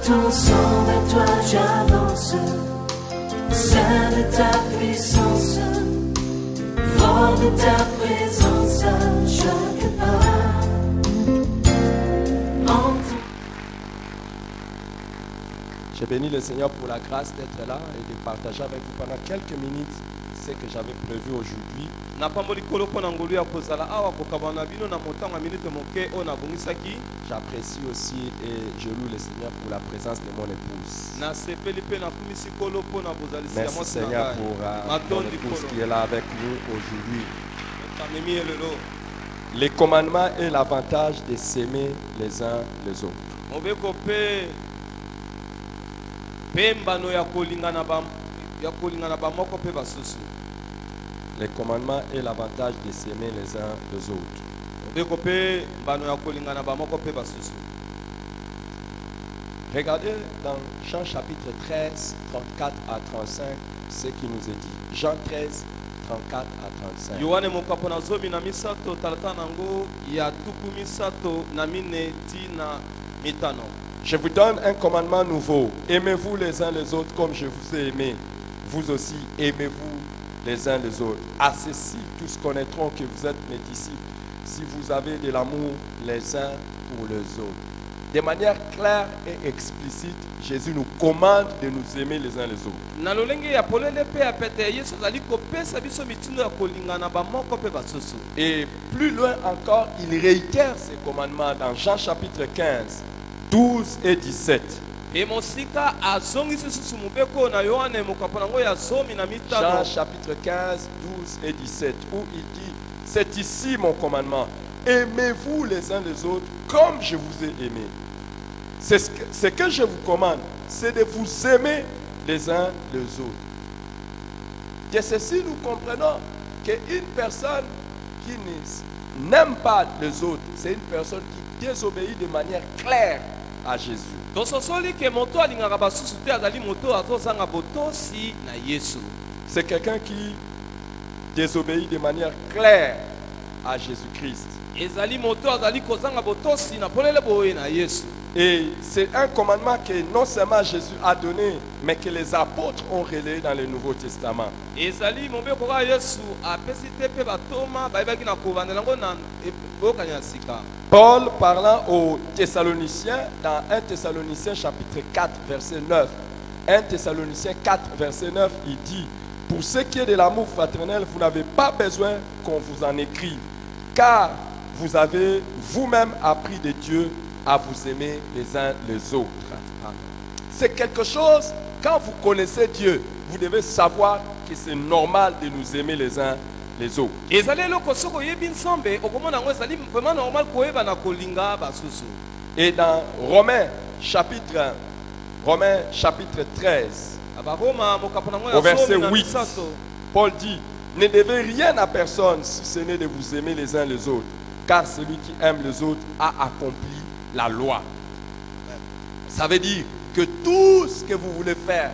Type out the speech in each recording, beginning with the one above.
ton sang, vers toi j'avance. Saint de ta puissance, fort de ta présence à chaque pas. J'ai béni le Seigneur pour la grâce d'être là et de partager avec vous pendant quelques minutes ce que j'avais prévu aujourd'hui. J'apprécie aussi et je loue le Seigneur pour la présence de mon épouse. Merci Seigneur pour mon épouse qui est là avec nous aujourd'hui. Les commandements et l'avantage de s'aimer les uns les autres. Les commandements et l'avantage de s'aimer les uns les autres. Regardez dans Jean chapitre 13, 34 à 35, ce qui nous est dit. Jean 13, 34 à 35. Je vous donne un commandement nouveau. Aimez-vous les uns les autres comme je vous ai aimé. Vous aussi, aimez-vous les uns les autres. À ceci, tous connaîtront que vous êtes mes disciples, si vous avez de l'amour les uns pour les autres. De manière claire et explicite, Jésus nous commande de nous aimer les uns les autres. Et plus loin encore, il réitère ces commandements dans Jean chapitre 15, 12 et 17. Jean chapitre 15, 12 et 17, où il dit, c'est ici mon commandement, aimez-vous les uns les autres comme je vous ai aimé. Ce que je vous commande, c'est de vous aimer les uns les autres. De ceci, nous comprenons qu'une personne qui n'aime pas les autres, c'est une personne qui désobéit de manière claire à Jésus. C'est quelqu'un qui désobéit de manière claire à Jésus-Christ. Et c'est un commandement que non seulement Jésus a donné, mais que les apôtres ont relayé dans le Nouveau Testament. Paul parlant aux Thessaloniciens dans 1 Thessaloniciens chapitre 4 verset 9. 1 Thessaloniciens 4 verset 9, il dit: pour ce qui est de l'amour fraternel, vous n'avez pas besoin qu'on vous en écrive, car vous avez vous-même appris de Dieu à vous aimer les uns les autres. C'est quelque chose, quand vous connaissez Dieu, vous devez savoir que c'est normal de nous aimer les uns les autres. Et dans Romains chapitre 13, au verset 8, Paul dit: ne devez rien à personne si ce n'est de vous aimer les uns les autres, car celui qui aime les autres a accompli la loi. Ça veut dire que tout ce que vous voulez faire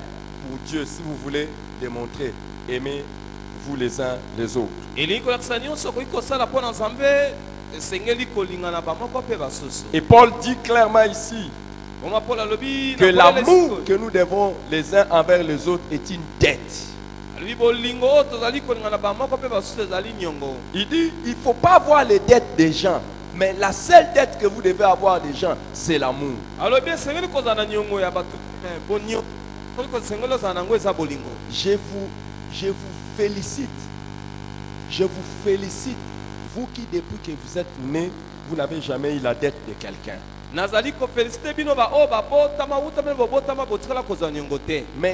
pour Dieu, si vous voulez démontrer, aimez-vous les uns les autres. Et Paul dit clairement ici que l'amour que nous devons les uns envers les autres est une dette. Il dit, il ne faut pas avoir les dettes des gens, mais la seule dette que vous devez avoir des gens, c'est l'amour. Je vous félicite. Je vous félicite. Vous qui, depuis que vous êtes nés, vous n'avez jamais eu la dette de quelqu'un. Mais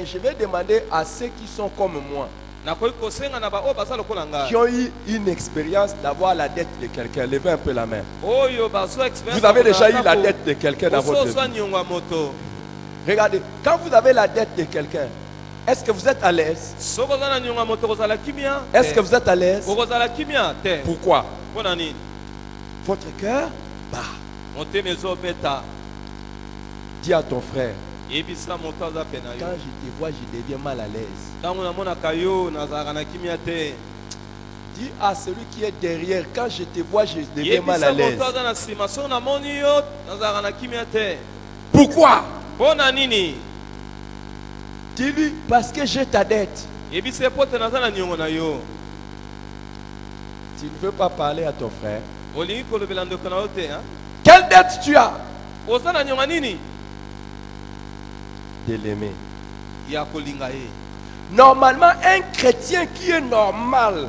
je vais demander à ceux qui sont comme moi, qui ont eu une expérience d'avoir la dette de quelqu'un. Levez un peu la main. Vous avez déjà eu la dette de quelqu'un dans votre vie. Regardez, quand vous avez la dette de quelqu'un, est-ce que vous êtes à l'aise? Est-ce que vous êtes à l'aise? Pourquoi? Votre cœur bat. Dis à ton frère: quand je te vois, je deviens mal à l'aise. Dis à celui qui est derrière: quand je te vois, je deviens mal à l'aise. Pourquoi? Pona nini? Dis-lui, parce que j'ai ta dette. Yebise pote naza na niongo na yo. Tu ne veux pas parler à ton frère. Olingi kolobela ndeko na yo te, hein? Quelle dette tu as? Oza na niongo nini? De l'aimer. Ya kolinga ye. Normalement, un chrétien qui est normal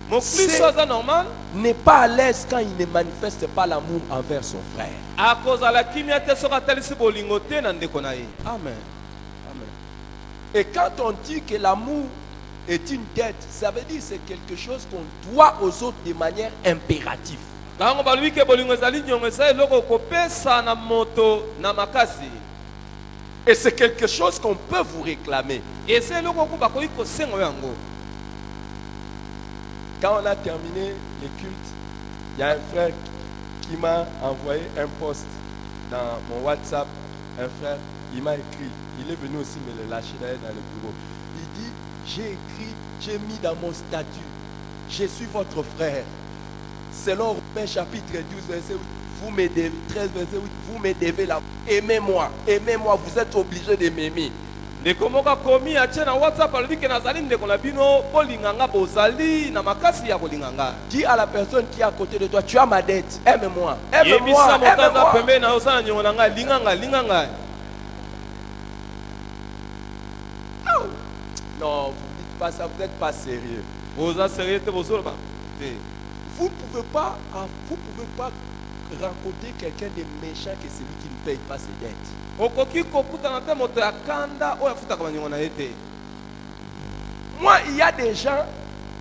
Mon plus oza normal. n'est pas à l'aise quand il ne manifeste pas l'amour envers son frère. A cause la kimia te soka talisi bolingo te na ndeko na ye. Amen. Et quand on dit que l'amour est une dette, ça veut dire que c'est quelque chose qu'on doit aux autres de manière impérative. Tango baluki ke bolingo ezali nyongo eza eloko kopesa na moto na makasi. Et c'est quelque chose qu'on peut vous réclamer. Et c'est eloko ko bakoki kosenga yango. Quand on a terminé les cultes, il y a un frère qui m'a envoyé un post dans mon WhatsApp. Un frère, il m'a écrit. Il est venu aussi me le lâcher d'ailleurs dans le bureau. Il dit, j'ai écrit, j'ai mis dans mon statut, je suis votre frère. Selon Romains chapitre 12, verset 8, vous me devez, 13, verset 8, vous me devez la... Aimez-moi, aimez-moi, vous êtes obligés de m'aimer. Ndeko moka komi atie na WhatsApp alobi ke nazali ndeko na bino bolinganga bozali na makasi ya kolinganga. Dis à la personne qui est à côté de toi, tu as ma dette, aime-moi, Yebisa aime-moi, motaza aime-moi. pembe na osana nyongo na ngai linganga linganga. Non, vous ne dites pas ça, vous n'êtes pas sérieux. Oza sérieux te bozoloba. Vous ne pouvez pas rencontrer quelqu'un de méchant que celui qui ne paye pas ses dettes. Okoki kokutana te moto ya kanda oyo afutaka banyongo na ye te. Moi, il y a des gens,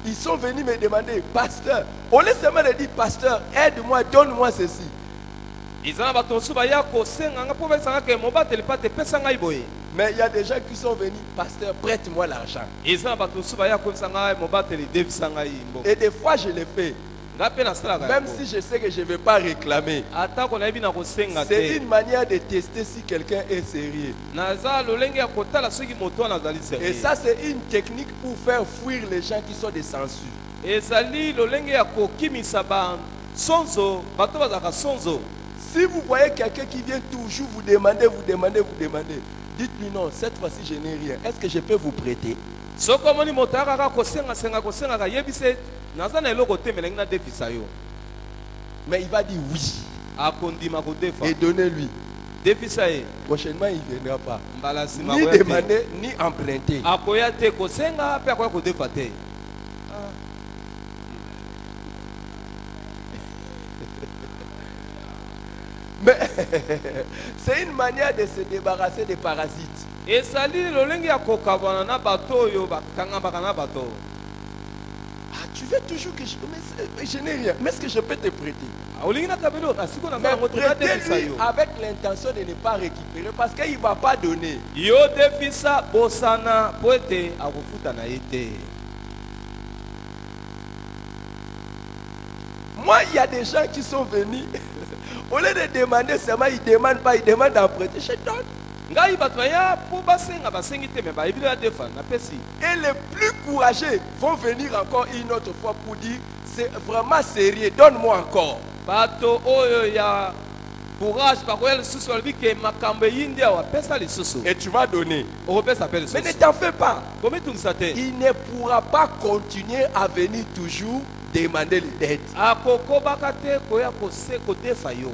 ils sont venus me demander, pasteur, au lieu seulement de dire, pasteur, aide-moi, donne-moi ceci. Izana bato mosusu baya kosenga nga mpo besanga ke mobateli pa te pesa ngai boye. Mais il y a des gens qui sont venus, pasteur, prête-moi l'argent. Izana bato mosusu baya koyebisa ngai mobateli devisa ngai mbo. Et des fois, je le fais. Nga mpe nasalaka Même yango. si je sais que je ne vais pas réclamer. Atako nayebi na kosenga C'est te. une manière de tester si quelqu'un est sérieux. Naza lolenge ya kotala soki moto wana azali Et sérieux. ça, c'est une technique pour faire fuir les gens qui sont des sensus. Ezali lolenge ya kokimisa ba sonzo bato bazaka sonzo. Si vous voyez quelqu'un qui vient toujours vous demander, dites-lui non, cette fois-ci je n'ai rien. Est-ce que je peux vous prêter? Soko moni moto akaka kosenga ka yebise naza na eloko te melengi na defisa yo. Mais il va dire oui. Akondima ko defa. Et donnez-lui. Defisa ye. Prochainement, il ne viendra pas. Mbala sima Ni ko ya te. demander, ni emprunter. Akoya te kosenga pe akoya ko defa te. Mais c'est une manière de se débarrasser des parasites. Ezali lolenge ya kokabana na bato oyo bakanga bakana bato. Ah, tu veux toujours que je... Mais je n'ai rien. Mais est-ce que je peux te prêter? Olingi na kabelo asiko na Mais ngana moto na defisa prêtez-lui yo. avec l'intention de ne pas récupérer parce qu'il ne va pas donner. Yo defisa bosana po ete akofuta na ye te. Moi, il y a des gens qui sont venus. Au lieu de demander seulement, ils ne demandent pas, ils demandent d'emprunter. Je donne. Ngai bato ya po basenga basengi te me ba ibilo ya defa na pesi. Et les plus courageux vont venir encore une autre fois pour dire, c'est vraiment sérieux, donne-moi encore. Bato oyo ya courage bakoya lisusu balobi ke makambo eyindi awa pesa lisusu. Et tu vas donner. Okopesa pe Mais ne lisusu. t'en fais pas. Komitungisa te. Il ne pourra pas continuer à venir toujours demander les dettes. Akokobaka te koya kose kodefa yo.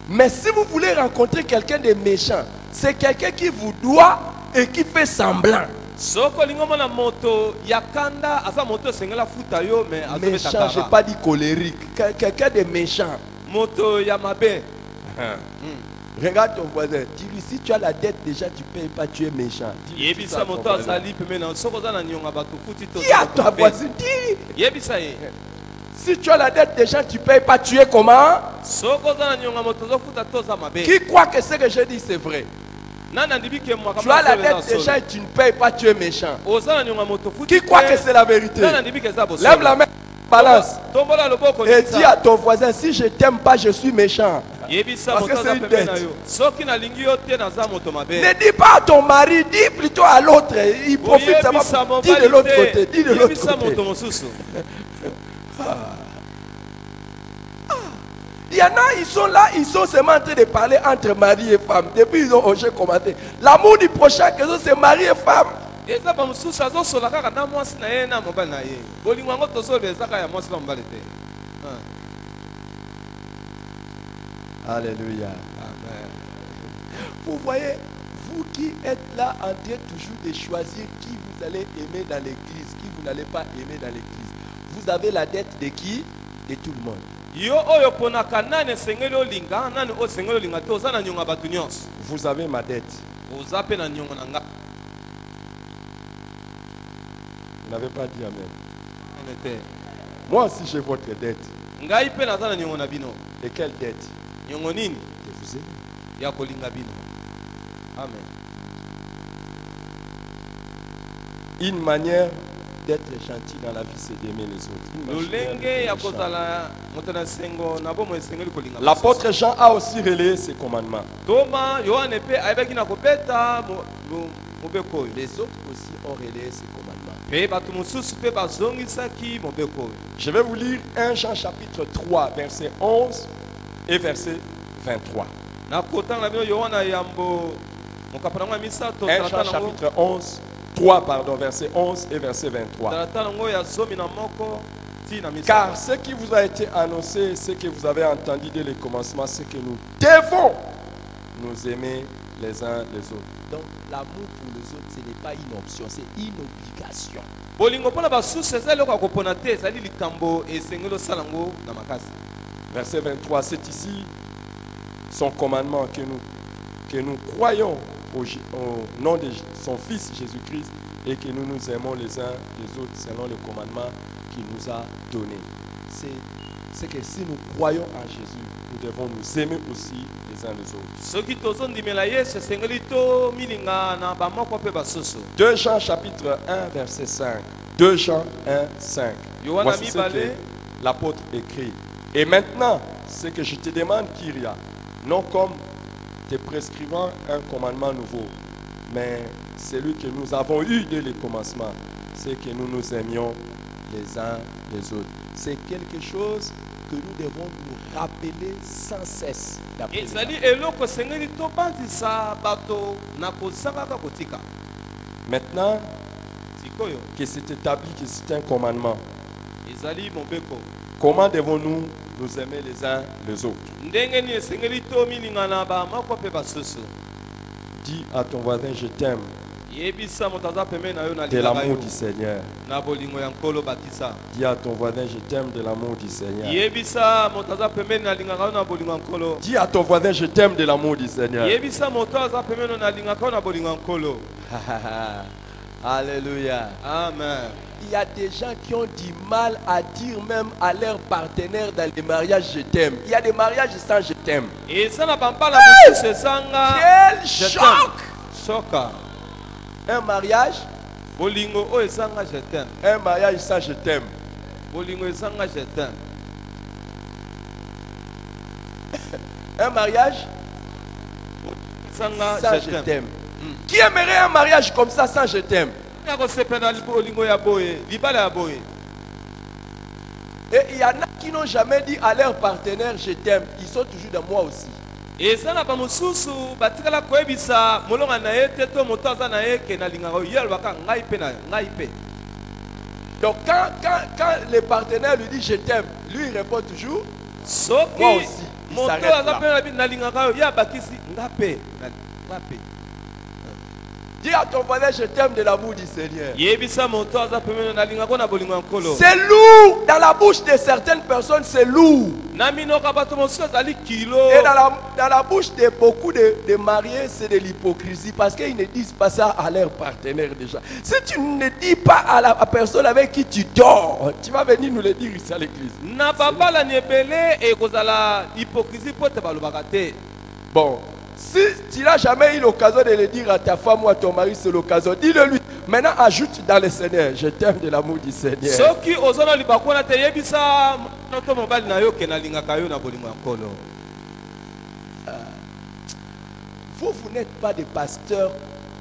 Mais si vous voulez rencontrer quelqu'un de méchant, c'est quelqu'un qui vous doit et qui fait semblant. Soko lingomo na moto ya kanda asa moto sengela futa yo me azobeta Méchant, je n'ai kara. pas dit colérique. Quelqu'un de méchant. Moto ya mabe. Regarde ton voisin. Dis-lui, si tu as la dette déjà, tu ne payes pas, tu es méchant. Dis-lui ça Yebisa à ton moto voisin. azali peme na soko za na nyonga bato futi to. Dis à ta voisine, dis. Yebisa ye. Si tu as la dette déjà, tu ne payes pas, tu es comment? Soko za na nyonga moto zo futa to za mabe. Qui croit que ce que je dis c'est vrai? Nana ndibi ke mwaka. Tu as la dette déjà et tu ne payes pas, tu es méchant. Oza na nyonga moto futi. Qui croit que c'est la vérité? Nana ndibi ke za boso. Lève la main, balance. Tombola loboko Et dis à ton voisin, si je t'aime pas, je suis méchant. Yebisa Parce que moto c'est za une peme dette. na yo. Soki na lingi yo te na za moto mabe. Ne dis pas à ton mari, dis plutôt à l'autre. Il profite seulement. Dis de l'autre côté. Dis de l'autre Yebisa côté. moto mosusu. Il y en a, ils sont là, ils sont seulement en train de parler entre mari et femme. Depuis ils ont osé commenter. L'amour du prochain, c'est mari et femme. eza ba mususu azosola kaka na mwasi na ye na mobali na ye bolingo yango tozoloba eza kaka ya mwasi na mobali te. Alléluia. Amen. Vous voyez, vous qui êtes là en train toujours de choisir qui vous allez aimer dans l'église, qui vous n'allez pas aimer dans l'église, vous avez la dette de qui? De tout le monde. Yo oyo ponaka nani esengeli olinga nani osengeli olinga te oza na nyonga bato nyonso. Vous avez ma dette. Oza pe na nyonga na nga. Vous n'avez pas dit amen. Amen. Moi aussi j'ai votre dette. Ngai pe naza na nyonga na bino. Et quelle dette? Nyongo nini? De vous aimer. Ya kolinga bino. Amen. Une manière d'être gentil dans la vie, c'est d'aimer les autres. Lolenge ya kozala motana sengo na bomo esengeli kolinga. L'apôtre Jean a aussi relayé ses commandements. Toma Yohane pe ayebaki na kobeta mobeko. Les autres aussi ont relayé ses commandements. Pe bato mosusu pe bazongisaki mobeko. Je vais vous lire 1 Jean chapitre 3, verset 11 et verset 23. Na kotanga bino Yohana yambo mokapana misato 1 Jean chapitre 11, 3 pardon, verset 11 et verset 23. Car ce qui vous a été annoncé, ce que vous avez entendu dès le commencement, c'est que nous devons nous aimer les uns les autres. Donc l'amour pour les autres, ce n'est pas une option, c'est une obligation. Verset 23, c'est ici son commandement que nous croyons au nom de son Fils Jésus-Christ et que nous nous aimons les uns les autres selon le commandement qu'il nous a donné. C'est que si nous croyons en Jésus, nous devons nous aimer aussi les uns les autres. 2 Jean chapitre 1 verset 5. 2 Jean 1, 5. Voici ce que l'apôtre écrit. Et maintenant, ce que je te demande, Kyria, non comme te prescrivant un commandement nouveau, mais celui que nous avons eu dès le commencement, c'est que nous nous aimions les uns les autres. C'est quelque chose que nous devons nous rappeler sans cesse. Maintenant que c'est établi que c'est un commandement, comment devons-nous nous aimer les uns les autres? Dis à ton voisin, je t'aime. De l'amour du Seigneur. Dis à ton voisin, je t'aime de l'amour du Seigneur. Dis à ton voisin, je t'aime de l'amour du Seigneur. Alléluia. Amen. Il y a des gens qui ont du mal à dire même à leur partenaire dans les mariages, je t'aime. Il y a des mariages sans je t'aime. Quel choc! Un mariage, un mariage sans je t'aime. Un mariage sans je t'aime. Qui aimerait un mariage comme ça sans je t'aime? Et il y en a qui n'ont jamais dit à leur partenaire je t'aime. Ils sont toujours de moi aussi. Donc quand le partenaire lui dit je t'aime, lui il répond toujours moi aussi. Il s'arrête là. Dis à ton voisin, je t'aime de l'amour du Seigneur. C'est lourd. Dans la bouche de certaines personnes, c'est lourd. Et dans la bouche de beaucoup de mariés, c'est de l'hypocrisie. Parce qu'ils ne disent pas ça à leur partenaire déjà. Si tu ne dis pas à la personne avec qui tu dors, tu vas venir nous le dire ici à l'église. Bon. Si tu n'as jamais eu l'occasion de le dire à ta femme ou à ton mari, c'est l'occasion. Dis-le lui. Maintenant, ajoute dans le Seigneur. Je t'aime de l'amour du Seigneur. Vous n'êtes pas des pasteurs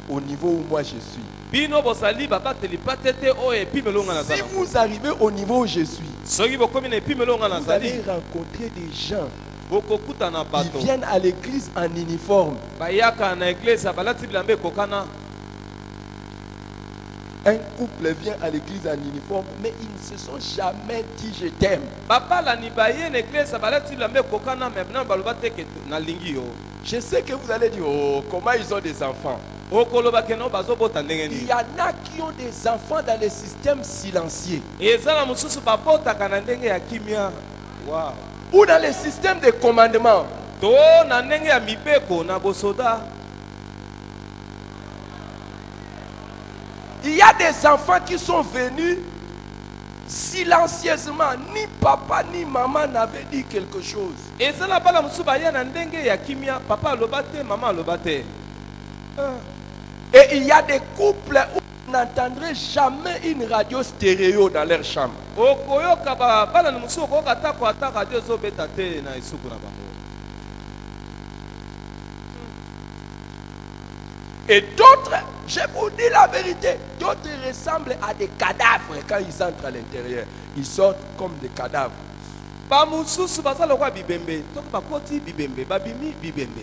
au niveau où moi je suis. Si vous arrivez au niveau où je suis, vous allez rencontrer des gens bokokutana Ils bato viennent à l'église en uniforme. bayaka na église balati bilamba ekokana. Un couple vient à l'église en uniforme, mais ils ne se sont jamais dit je t'aime. Papa la ni baye na église balati bilamba ekokana mais na baloba te ke na lingi yo. Je sais que vous allez dire, oh, comment ils ont des enfants. Okoloba ke no bazobota ndenge Il ni. y en a qui ont des enfants dans le système silencieux. Ezala mususu babotaka na ndenge ya kimia. Wow. Ou dans le système de commandement. To na ndenge ya mibeko na bosoda. Il y a des enfants qui sont venus silencieusement. Ni papa ni maman n'avaient dit quelque chose. Ezala bala mususu baya na ndenge ya kimia. Papa alobate, maman alobate. Et il y a des couples où vous n'entendrez jamais une radio stéréo dans leur chambre. Okoyoka bala mususu okoka ta ko ata radio zobeta te na isuku na bango. Et d'autres, je vous dis la vérité, d'autres ressemblent à des cadavres quand ils entrent à l'intérieur. Ils sortent comme des cadavres. Ba mususu bazalo kwa bibembe. Toka bakoti bibembe, babimi bibembe.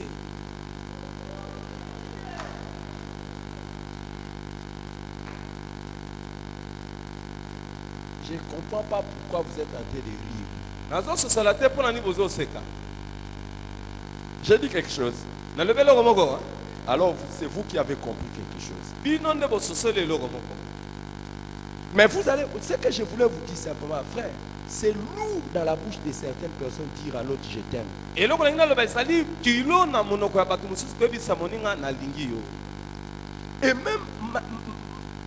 Je ne comprends pas pourquoi vous êtes en train de rire. Nazo sosalate pona ni bozo seka. J'ai dit quelque chose. Na lebelo komoko. Alors c'est vous qui avez compris quelque chose. Bino nde bososole lo komoko. Mais vous allez, ce que je voulais vous dire simplement, frère, c'est lourd dans la bouche de certaines personnes dire à l'autre je t'aime. Et loko ngina lo basali kilo na monoko ya batu mususu ko bisa moninga na lingi yo. Et même,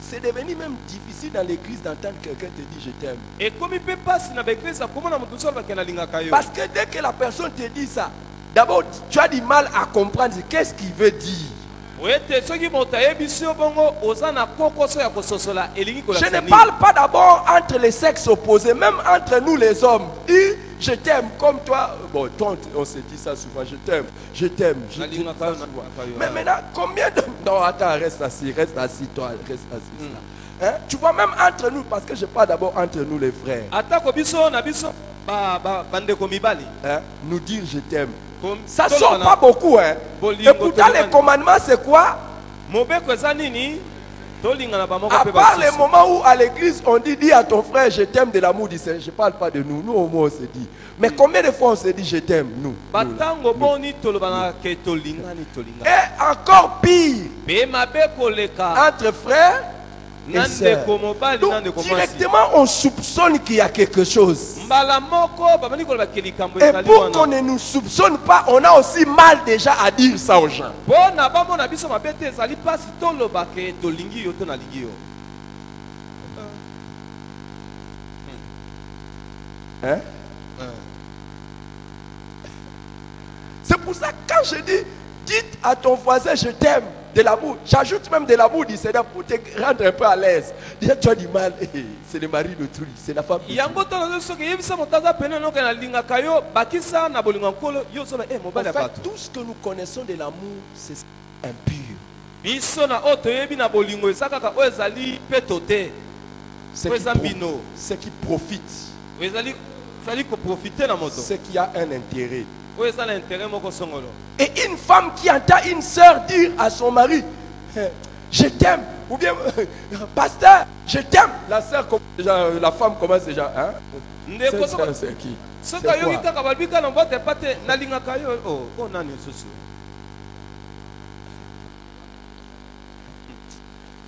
c'est devenu même difficile dans l'église d'entendre quelqu'un te dire je t'aime. Et comme il peut passer dans l'église, comment on peut faire que la linga kayo? Parce que dès que la personne te dit ça, d'abord tu as du mal à comprendre qu'est-ce qu'il veut dire. Je ne parle pas d'abord entre les sexes opposés, même entre nous les hommes. Dis je t'aime comme toi. Bon, toi, on se dit ça souvent, je t'aime, je t'aime, je t'aime. Mais maintenant, combien de... Non, attends, reste assis toi, reste assis. Hein? Tu vois, même entre nous, parce que je parle d'abord entre nous les frères. Hein? Nous dire je t'aime. Ça ne sort pas beaucoup. Hein? Et pourtant, les commandements, c'est quoi? À part les moments où à l'église on dit dis à ton frère je t'aime de l'amour du Seigneur. Je ne parle pas de nous. Nous au moins on se dit. Mais combien de fois on se dit je t'aime? Nous. Et encore pire. Entre frères. Donc, directement on soupçonne qu'il y a quelque chose. Et pour qu'on ne nous soupçonne pas, on a aussi mal déjà à dire ça aux gens. Hein? C'est pour ça que quand je dis dites à ton voisin je t'aime, de l'amour, j'ajoute même de l'amour du Seigneur pour te rendre un peu à l'aise. Déjà tu as du mal, c'est le mari d'autrui, c'est la femme d'autrui. En fait, tout ce que nous connaissons de l'amour, c'est impur. Ce qui profite, ce qui a un intérêt. Et une femme qui entend une soeur dire à son mari je t'aime, ou bien pasteur je t'aime, la soeur, la femme commence déjà hein? C'est qui?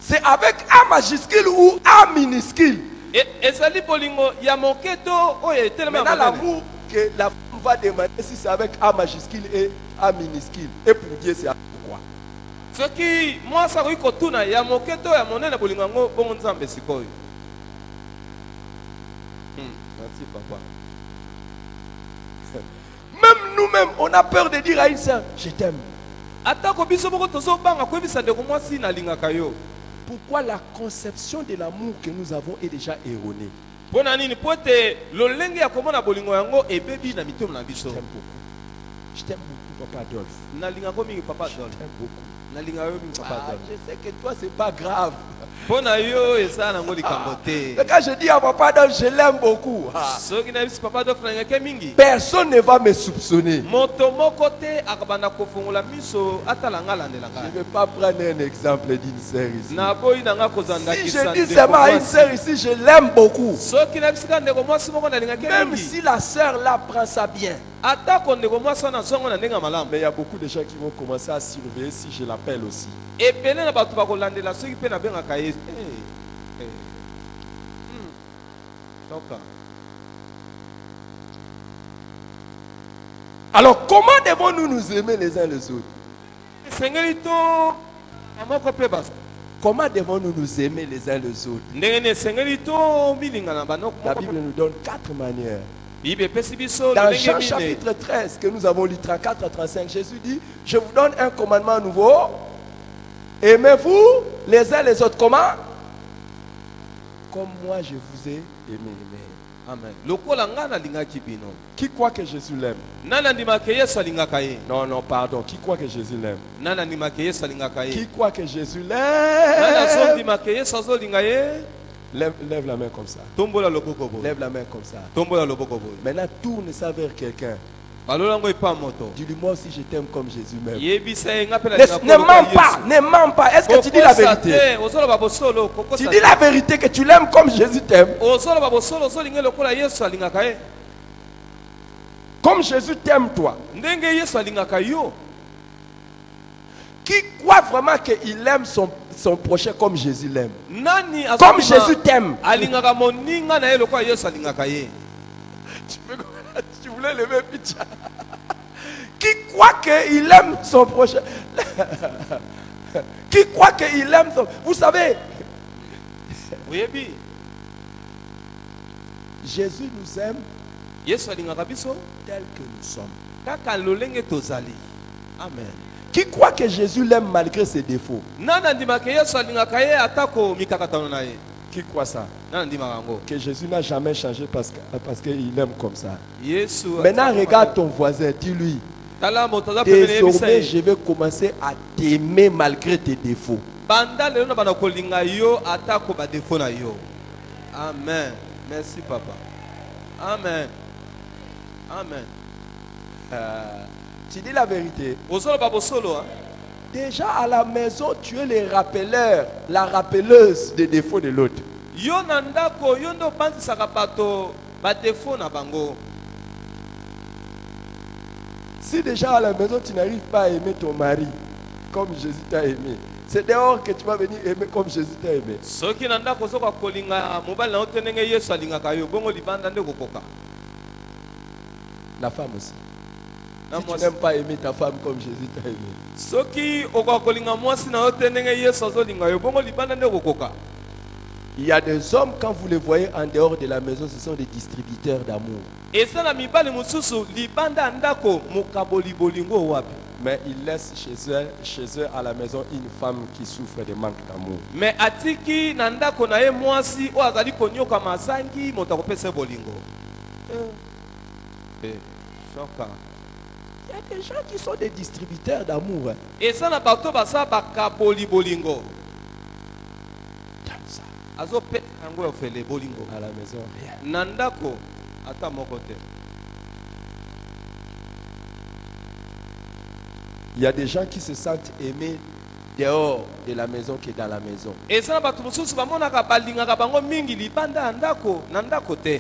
C'est avec A majuscule ou A minuscule. Maintenant l'amour que la femme va demander si c'est avec A majuscule et A minuscule. Et pour Dieu c'est avec quoi? Ce qui moi ça oui kotuna ya moketo ya monene bolingango bongo nzambe sikoyo. Merci papa. Même nous-mêmes on a peur de dire à une sœur je t'aime. Atako biso boko tozo banga ko bisa de ko mwasi na lingaka yo. Pourquoi la conception de l'amour que nous avons est déjà erronée? Je t'aime beaucoup. Je t'aime beaucoup, Papa Adolphe. Je t'aime beaucoup. Je sais que toi, c'est pas grave. mpo na yo eza nango likambo te. Et quand je dis à Papa Adolphe, je l'aime beaucoup, soki na biso papa Adolphe nangaki mingi personne ne va me soupçonner. moto moko te akabanda kofongola miso atala nga alandelaka. Je ne vais pas prendre un exemple d'une sœur ici. naboyi nanga Si kozandakisa je dis seulement à une sœur ici, je l'aime beaucoup. soki na bisika ndeko mwasi moko nalingaki Même mingi si la sœur là prend ça bien. atako ndeko mwasi wana zongo na ndenge ya malamu. Mais il y a beaucoup de gens qui vont commencer à surveiller si je l'appelle aussi. ebele na bato bakolandela soki mpe nabengaka ye toka. Alors comment devons-nous nous aimer les uns les autres? esengeli to amoko mpe basa Comment devons-nous nous aimer les uns les autres? ndenge ni esengeli to milingana banoko La moko Bible nous donne 4 manières. bible epesi biso Dans lolenge Jean mine. chapitre 13 que nous avons lu 34 à 35, Jésus dit, je vous donne un commandement nouveau. Aimez-vous les uns les autres. Comment? Comme moi je vous ai aimé. Amen. lokola nga nalingaki bino Qui croit que Jésus l'aime? nani andimaka yesu alingaka ye Non, non, pardon. Qui croit que Jésus l'aime? nani andimaka yesu alingaka Qui ye croit que Jésus nani l'aime? azondimaka yesu azolinga ye Lève la main comme ça. tombola loboko boye Lève la main comme ça. tombola loboko boye Maintenant, tourne ça vers quelqu'un. balolango epa moto Dis-lui, moi aussi je t'aime comme Jésus m'aime. yebisa ye nga mpe Ne mens pas, ne mens pas. Est-ce que tu dis la vérité? ozoloba bosolo Tu dis la vérité que tu l'aimes comme Jésus t'aime. ozoloba bosolo ozolinga lokola yesu alingaka ye Comme Jésus t'aime toi. ndenge yesu alingaka yo Qui croit vraiment qu'il aime son prochain comme Jésus l'aime? nani Comme Jésus t'aime. alingaka moninga na ye lokola yesu alingaka ye Tu voulais lever pitié. Qui croit qu'il aime son prochain? Qui croit qu'il aime son... Vous savez, oyebi Jésus nous aime yesu alingaka biso tel que nous sommes. kaka lolenge tozali. Amen. Qui croit que Jésus l'aime malgré ses défauts? nani andimaka yesu alingaka ye atako mikakatano na ye Qui croit ça? nani andimaka yango Que Jésus n'a jamais changé parce qu'il aime comme ça. yesu Maintenant, regarde ton voisin, dis-lui, tala moto aza pembeni yebisa désormais, ye je vais commencer à t'aimer malgré tes défauts. banda lelo na bana kolinga yo atako badefo na yo. Amen. Merci papa. Amen. Amen. Tu dis la vérité. Bosolo bosolo. Déjà à la maison, tu es le rappeleur, la rappeleuse des défauts de l'autre. Yo na ndako yo ndo banzisaka bato badefo na bango. Si déjà à la maison, tu n'arrives pas à aimer ton mari comme Jésus t'a aimé, c'est dehors que tu vas venir aimer comme Jésus t'a aimé. Soki na ndako soka kolinga mobali na otenenge Yesu alingaka yo bongo libanda nde kokoka. La femme aussi. Si tu n'aimes pas aimer ta femme comme Jésus t'a aimé. Soki okolinga mwasi na otenenge Yesu azolinga yo bongo libanda nde kokoka. Il y a des hommes, quand vous les voyez en dehors de la maison, ce sont des distributeurs d'amour. Eza na mibali mususu libanda ndako mukaboli bolingo wapi. Mais ils laissent chez eux à la maison une femme qui souffre de manque d'amour. Mais atiki na ndako na ye mwasi o azali konyoka mazangi moto akopesa bolingo. Shoka. Il y a des gens qui sont des distributeurs d'amour. Eza na bato basa bakaboli bolingo. Azo pe yango ofele bolingo À la maison, rien. na ndako ata moko te. Il y a des gens qui se sentent aimés dehors de la maison que dans la maison. Eza na bato mususu bamonaka balingaka bango mingi libanda ya ndako na ndako te.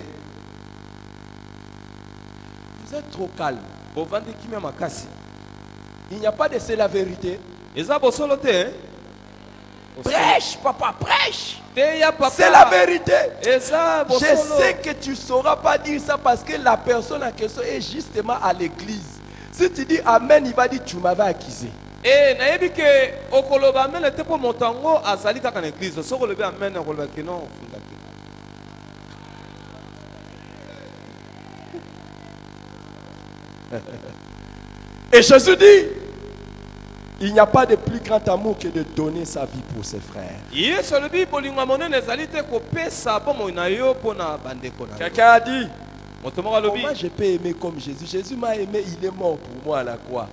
Vous êtes trop calme. Bovandi kimia makasi. Il n'y a pas de c'est la vérité. Eza bosolo te hein? Prêche, papa, prêche. Te ya papa. C'est la vérité. Eza Je bosolo. sais que tu ne sauras pas dire ça parce que la personne en question est justement à l'église. Si tu dis Amen, il va dire tu m'avais accusé. nayebi ke okoloba amen te po motango azali kaka na église. Soko lobi amen okoloba ke non funda Et Jésus dit, il n'y a pas de plus grand amour que de donner sa vie pour ses frères. Yesu lobi bolingo monene ezali te kopesa bomoi na yo pona bandeko na yo. Quelqu'un a dit, Moto moko lobi comment je peux aimer comme Jésus? Jésus m'a aimé, il est mort pour moi à la croix.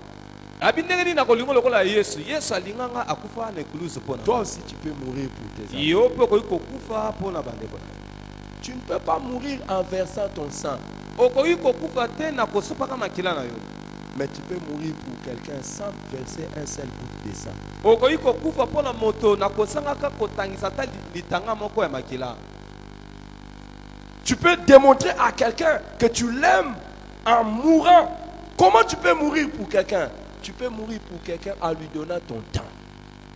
abindengeli na kolingo lokola Yesu. Yesu alinganga akufa na ekuluzu pona. Toi aussi, tu peux mourir pour tes amis. Yo pe koyi kokufa pona bandeko. Tu ne peux pas mourir en versant ton sang. Okoyi kokufa te na kosopaka makila na yo. Mais tu peux mourir pour quelqu'un sans verser un seul goutte de sang. Okoyi kokufa pona moto na kosangaka kotangisa ta litanga moko ya makila. Tu peux démontrer à quelqu'un que tu l'aimes en mourant. Comment tu peux mourir pour quelqu'un? Tu peux mourir pour quelqu'un en lui donnant ton temps.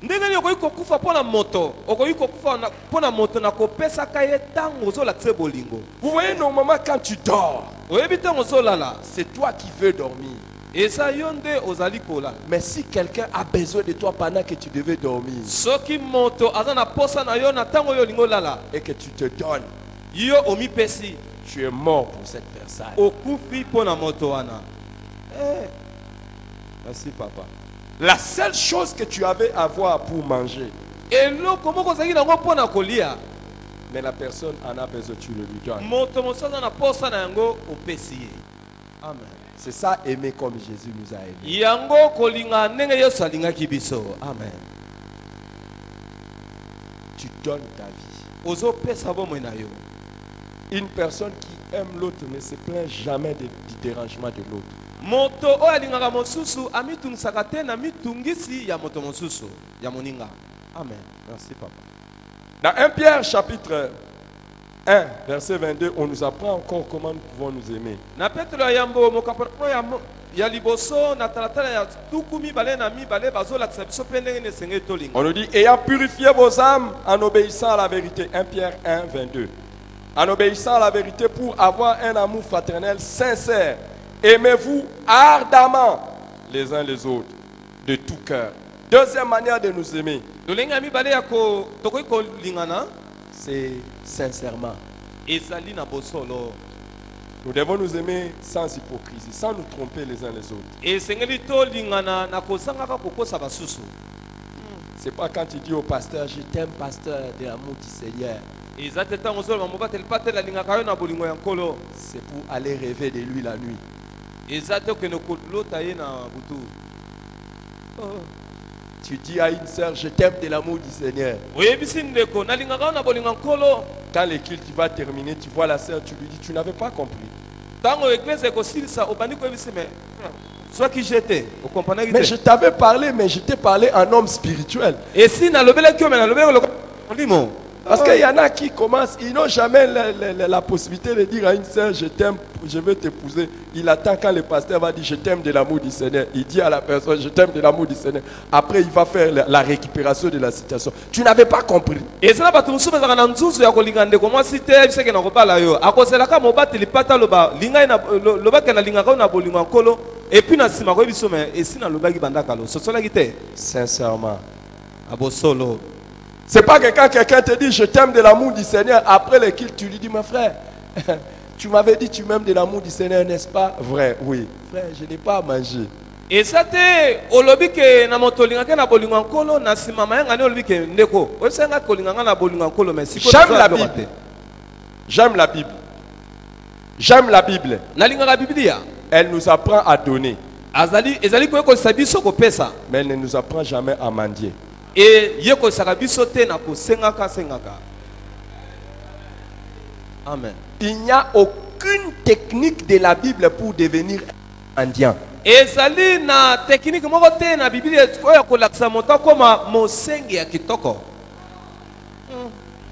Ndengeni okoyi kokufa pona moto. Okoyi kokufa pona moto na kopesa kaye tango zo lakse bolingo. Vous voyez, normalement, quand tu dors, Oyebi tango zo lala. c'est toi qui veux dormir. Esa yonde ozali kola. Mais si quelqu'un a besoin de toi pendant que tu devais dormir Soki moto azana posa na yo na tango yo lingo lala. et que tu te donnes, Yo omi pesi. tu es mort pour cette personne. Okufi pona moto wana. Eh. Merci papa. La seule chose que tu avais à voir pour manger, Eloko moko zaki nango pona kolia. mais la personne en a besoin, tu le lui donnes. Moto mosaza na posa na yango opesi ye. Amen. C'est ça, aimer comme Jésus nous a aimés. Yango kolinga ndenge Yesu alingaki biso. Amen. Tu donnes ta vie. Ozo pesa bomoi na yo. Une personne qui aime l'autre ne se plaint jamais du dérangement de l'autre. Moto oyo alingaka mosusu amitungisaka te na mitungisi ya moto mosusu ya moninga. Amen. Merci papa. Dans 1 Pierre chapitre 1, verset 22, on nous apprend encore comment nous pouvons nous aimer. Na Petro ya yambo mokapano ya liboso na talatala ya tukumi bale na mi bale bazolakisa biso pe ndenge nesenge tolinga. On nous dit, ayant purifié vos âmes en obéissant à la vérité. 1 Pierre 1, 22. En obéissant à la vérité pour avoir un amour fraternel sincère. Aimez-vous ardemment les uns les autres, de tout cœur. Deuxième manière de nous aimer, Tolinga mi bale ya ko tokoyi kolingana c'est sincèrement. ezali na bosolo. Nous devons nous aimer sans hypocrisie, sans nous tromper les uns les autres. Esengeli tolingana na kozangaka kokosa basusu. C'est pas quand tu dis au pasteur, je t'aime pasteur de l'amour du Seigneur. Eza te ntango ozoloba mobateli patela alingaka yo na bolingo ya nkolo. C'est pour aller rêver de lui la nuit. Eza te okende kolota ye na butu. Tu dis à une sœur, je t'aime de l'amour du Seigneur. Oyebisi ndeko nalingaka yo na bolingo ya nkolo. Quand le culte va terminer, tu vois la sœur, tu lui dis, tu n'avais pas compris. Ntango eglise ekosilisa obandi koyebisi me soki jete okompanaki Mais je te. t'avais parlé, mais je t'ai parlé en homme spirituel. Esi nalobelaki yo me nalobelaki olimo. Parce qu'il y en a qui commencent, ils n'ont jamais la possibilité de dire à une sœur, je t'aime, je veux t'épouser. Il attend quand le pasteur va dire, je t'aime de l'amour du Seigneur. Il dit à la personne, je t'aime de l'amour du Seigneur. Après, il va faire la récupération de la situation. Tu n'avais pas compris. Ezala bato mosusu bazalaka na nzuzu ya kolinga ndeko mwasi te biseke na kobala yo akozelaka mobateli pata loba lingai na lobaki nalingaka yo na bolingo ya nkolo epuis na nsima koyebi so me esi nalobaki bandaka lo sosolaki te Sincèrement. abosolo. C'est pas que quand quelqu'un te dit, je t'aime de l'amour du Seigneur, après le culte, tu lui dis, mon frère, tu m'avais dit, tu m'aimes de l'amour du Seigneur, n'est-ce pas? Vrai, oui. Frère, je n'ai pas à manger. eza te olobi ke na moto olingaki na bolingo ya nkolo na nsima mayanga ni olobi ke ndeko oyebisanga kolinganga na bolingo ya nkolo me J'aime la Bible. J'aime la Bible. J'aime la Bible. nalingaka bibilia Elle nous apprend à donner, ezali koyekolisa biso kopesa mais elle ne nous apprend jamais à mendier. eyekolisaka biso te na kosengaka. Amen. Il n'y a aucune technique de la Bible pour devenir mendiant. Ezali na technique moko te na Biblia oyo kolakisa moto akoma mosengi ya kitoko.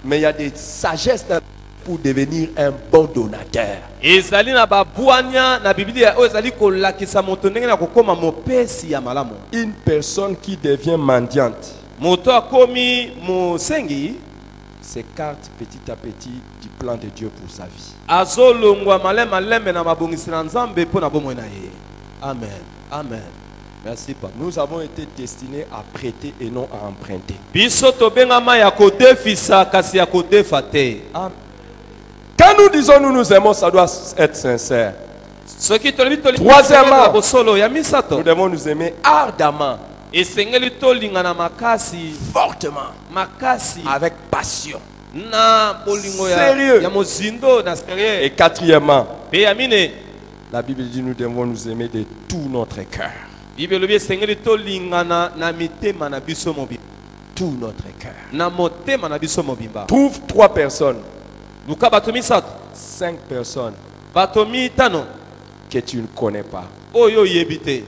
Mais il y a des sagesses pour devenir un bon donateur. Ezali na babwanya na Biblia oyo ezali kolakisa moto ndenge na kokoma mopesi ya malamu. Une personne qui devient mendiante Moto akomi mosengi s'écarte petit à petit du plan de Dieu pour sa vie. azolongwa malembe na mabongisi na Nzambe mpo na bomoi na ye. Amen. Amen. Merci papa. Nous avons été destinés à prêter et non à emprunter. Biso tobengama ya kodefisa kasi ya kodefa te. Amen. Quand nous disons nous nous aimons, ça doit être sincère. Troisièmement, nous devons nous aimer ardemment, fortement, avec passion, sérieux. Et quatrièmement, la Bible dit nous devons nous aimer de tout notre cœur. Bible lobi esengeli tolingana na mitema na biso mobimba. Tout notre cœur. Na motema na biso mobimba. Trouve 3 personnes, Luka bato misato. 5 personnes Bato mitano. que tu ne connais pas. Oyo yebite.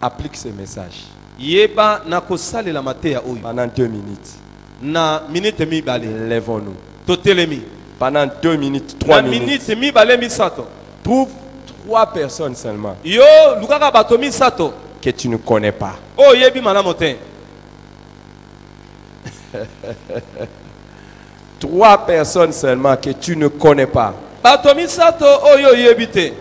Applique ce message Yeba na kosalela mateya oyo. pendant 2 minutes. Na minute mibale. Lèvons-nous. Totelemi. Pendant 2 minutes, 3 Na minutes. minute mibale misato. Trouve 3 personnes seulement Yo lukaka bato misato. que tu ne connais pas. Oyo yebi malamu te. 3 personnes seulement que tu ne connais pas. Bato misato oyo yebite.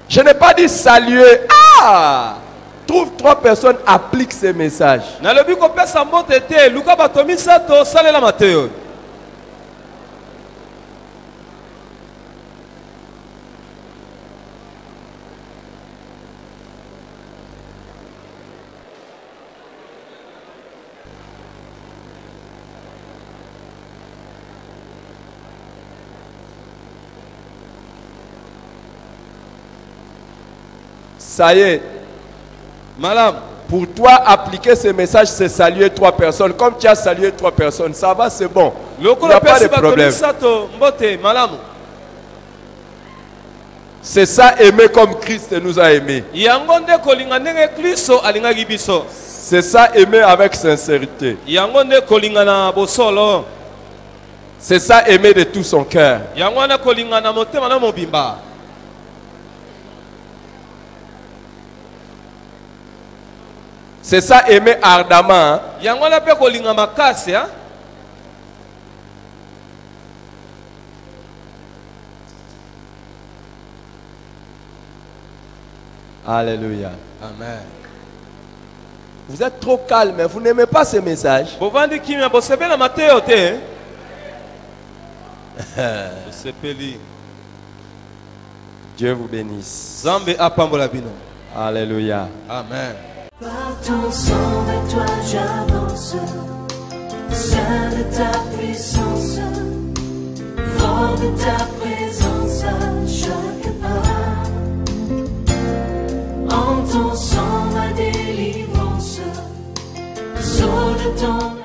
Je n'ai pas dit saluer. Ah! Trouve 3 personnes, applique ces messages. Na lobi ko pesa mbote te luka bato misato salela mateyo. Ça y est. Malam. Pour toi, appliquer ces messages, c'est saluer 3 personnes. Comme tu as salué 3 personnes, ça va, c'est bon. Il n'y a pas de problème. C'est ça, aimer comme Christ nous a aimés. C'est ça, aimer avec sincérité. C'est ça, aimer de tout son cœur. C'est ça, aimer ardemment. Alléluia. Amen. Vous êtes trop calme, mais vous n'aimez pas ces messages. Dieu vous bénisse. Alléluia. Amen. Par ton sang, vers toi j'avance, seul de ta puissance, fort de ta présence à chaque pas. En ton sang ma délivrance, saut de ton